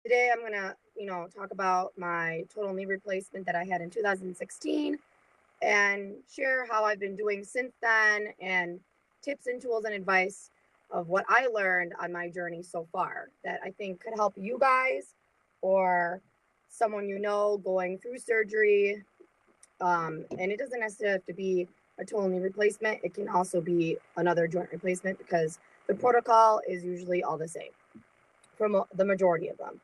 Today I'm going to, talk about my total knee replacement that I had in 2016 and share how I've been doing since then and tips and tools and advice of what I learned on my journey so far that I think could help you guys or someone you know going through surgery. And it doesn't necessarily have to be a total knee replacement. It can also be another joint replacement because the protocol is usually all the same for the majority of them.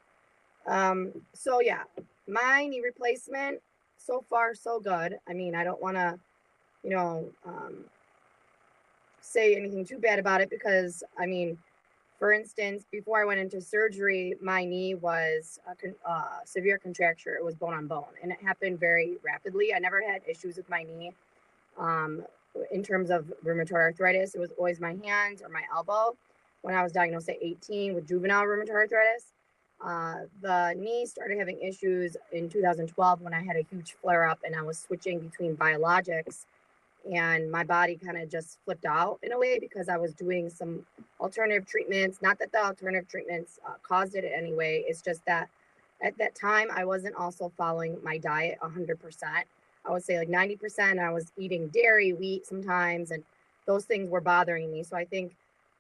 So yeah, my knee replacement so far so good. I mean, I don't want to, you know, say anything too bad about it because I mean, for instance, before I went into surgery, my knee was a severe contracture. It was bone on bone, and it happened very rapidly. I never had issues with my knee. Um, in terms of rheumatoid arthritis, it was always my hands or my elbow. When I was diagnosed at 18 with juvenile rheumatoid arthritis, the knee started having issues in 2012 when I had a huge flare up and I was switching between biologics, and my body kind of just flipped out in a way because I was doing some alternative treatments. Not that the alternative treatments caused it in any way. It's just that at that time I wasn't also following my diet 100%. I would say like 90%. I was eating dairy, wheat sometimes, and those things were bothering me. So I think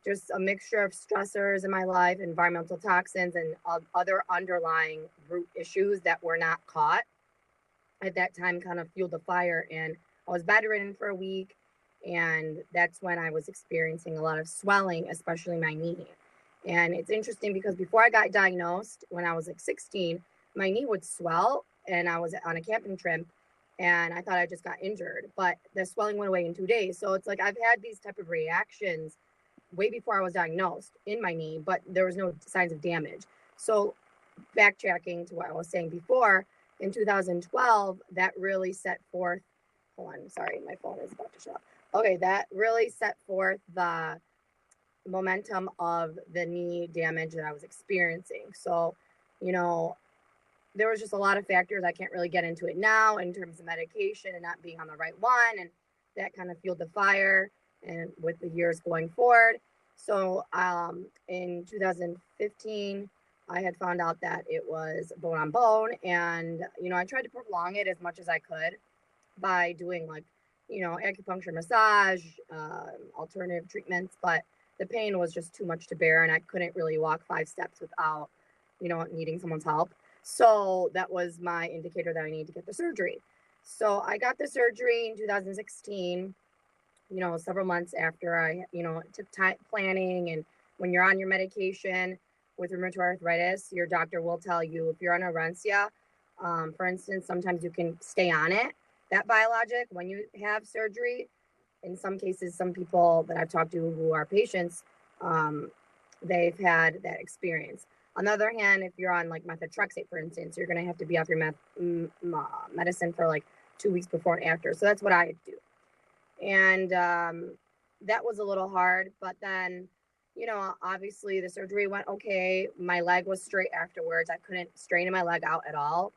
just a mixture of stressors in my life, environmental toxins, and other underlying root issues that were not caught at that time kind of fueled the fire. And I was bedridden for a week. And that's when I was experiencing a lot of swelling, especially my knee. And it's interesting because before I got diagnosed, when I was like 16, my knee would swell and I was on a camping trip and I thought I just got injured, but the swelling went away in 2 days. So it's like I've had these type of reactions way before I was diagnosed in my knee, but there was no signs of damage. So backtracking to what I was saying before, in 2012, that really set forth, hold on, sorry, my phone is about to shut off. Okay, that really set forth the momentum of the knee damage that I was experiencing. So, you know, there was just a lot of factors. I can't really get into it now in terms of medication and not being on the right one. And that kind of fueled the fire and with the years going forward. So in 2015, I had found out that it was bone on bone. And, I tried to prolong it as much as I could by doing like, acupuncture, massage, alternative treatments. But the pain was just too much to bear. And I couldn't really walk 5 steps without, needing someone's help. So that was my indicator that I need to get the surgery. So I got the surgery in 2016, several months after I, took time planning. And when you're on your medication with rheumatoid arthritis, your doctor will tell you if you're on Orencia, for instance, sometimes you can stay on it, that biologic, when you have surgery. In some cases, some people that I've talked to who are patients, they've had that experience. On the other hand, if you're on like methotrexate, for instance, you're going to have to be off your medicine for like 2 weeks before and after. So that's what I do. And that was a little hard. But then, obviously the surgery went okay. My leg was straight afterwards. I couldn't straighten my leg out at all.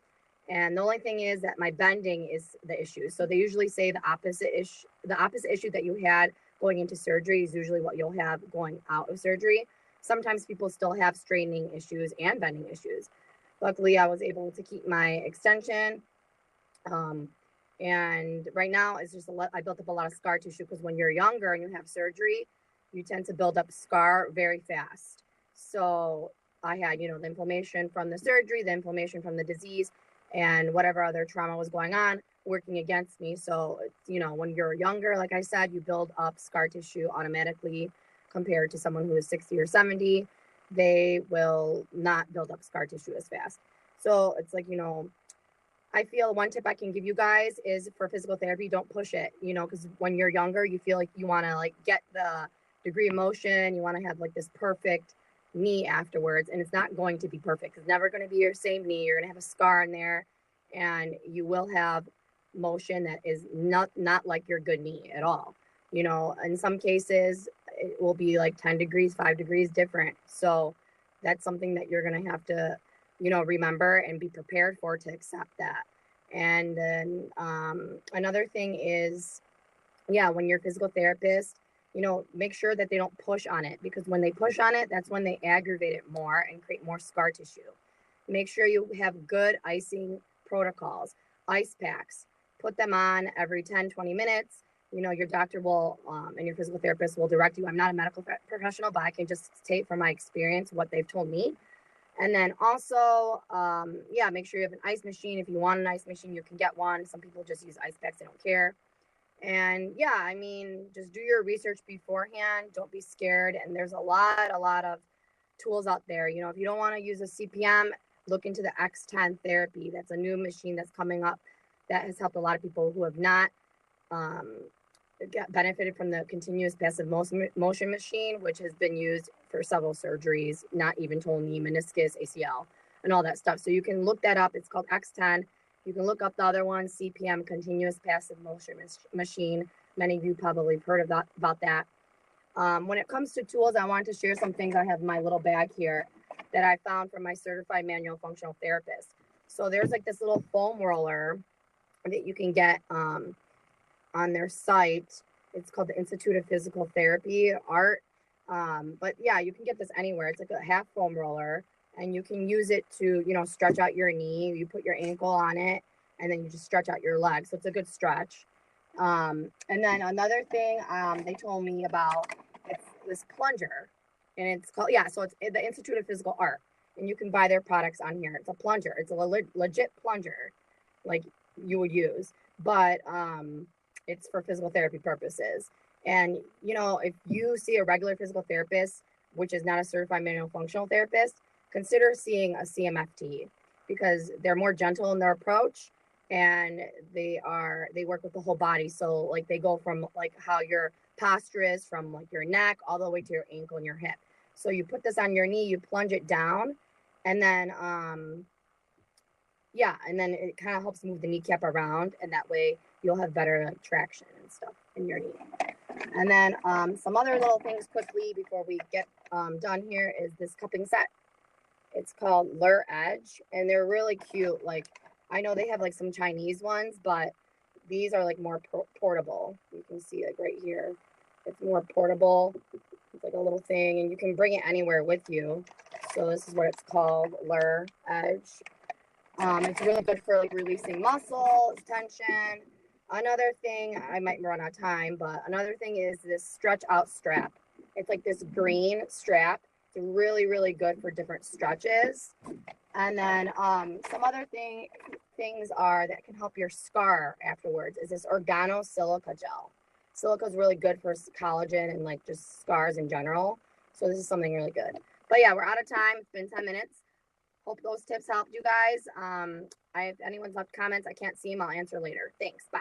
And the only thing is that my bending is the issue. So they usually say the opposite issue that you had going into surgery is usually what you'll have going out of surgery. Sometimes people still have straightening issues and bending issues. Luckily, I was able to keep my extension. And right now, it's just I built up a lot of scar tissue because when you're younger and you have surgery, you tend to build up scar very fast. So I had, the inflammation from the surgery, the inflammation from the disease, and whatever other trauma was going on working against me. So, when you're younger, like I said, you build up scar tissue automatically compared to someone who is 60 or 70. They will not build up scar tissue as fast. So it's like, I feel one tip I can give you guys is for physical therapy, don't push it, because when you're younger, you feel like you want to like get the degree of motion. You want to have like this perfect knee afterwards. And it's not going to be perfect. It's never going to be your same knee. You're going to have a scar in there and you will have motion that is not like your good knee at all. In some cases, it will be like 10 degrees, 5 degrees different. So that's something that you're going to have to, remember and be prepared for to accept that. And then another thing is, yeah, when you're a physical therapist, make sure that they don't push on it because when they push on it, that's when they aggravate it more and create more scar tissue. Make sure you have good icing protocols, ice packs. Put them on every 10, 20 minutes. You know, your doctor will and your physical therapist will direct you. I'm not a medical professional, but I can just state from my experience what they've told me. And then also, yeah, make sure you have an ice machine. If you want an ice machine, you can get one. Some people just use ice packs, they don't care. And yeah, I mean, just do your research beforehand. Don't be scared. And there's a lot of tools out there. You know, if you don't want to use a CPM, look into the X10 therapy. That's a new machine that's coming up that has helped a lot of people who have not benefited from the continuous passive motion machine, which has been used for several surgeries, not even total knee, meniscus, ACL, and all that stuff. So you can look that up. It's called X10. You can look up the other one, CPM, continuous passive motion machine. Many of you probably have heard about that. When it comes to tools, I wanted to share some things I have in my little bag here that I found from my certified manual functional therapist. So there's like this little foam roller that you can get on their site. It's called the Institute of Physical Therapy, ART. But yeah, you can get this anywhere. It's like a half foam roller, and you can use it to, you know, stretch out your knee. You put your ankle on it, and then you just stretch out your leg. So it's a good stretch. And then another thing they told me about, it's this plunger, and it's called, yeah, so it's the Institute of Physical Art, and you can buy their products on here. It's a plunger. It's a legit plunger, like you would use, but it's for physical therapy purposes. And, you know, if you see a regular physical therapist, which is not a certified manual functional therapist, consider seeing a CMFT, because they're more gentle in their approach, and they work with the whole body. So like they go from like how your posture is from like your neck all the way to your ankle and your hip. So you put this on your knee, you plunge it down, and then yeah, and then it kind of helps move the kneecap around, and that way you'll have better like, traction and stuff in your knee. And then some other little things quickly before we get done here is this cupping set. It's called Lure Edge, and they're really cute. Like, I know they have like some Chinese ones, but these are like more portable. You can see like right here, it's more portable. It's like a little thing, and you can bring it anywhere with you. So this is what it's called, Lure Edge. It's really good for like releasing muscle tension. Another thing, I might run out of time, but another thing is this stretch out strap. It's like this green strap. It's really, really good for different stretches. And then some other things are that can help your scar afterwards is this organo silica gel. Silica is really good for collagen and like just scars in general. So this is something really good. But yeah, we're out of time. It's been 10 minutes. Hope those tips helped you guys. If anyone's left comments, I can't see them. I'll answer later. Thanks. Bye.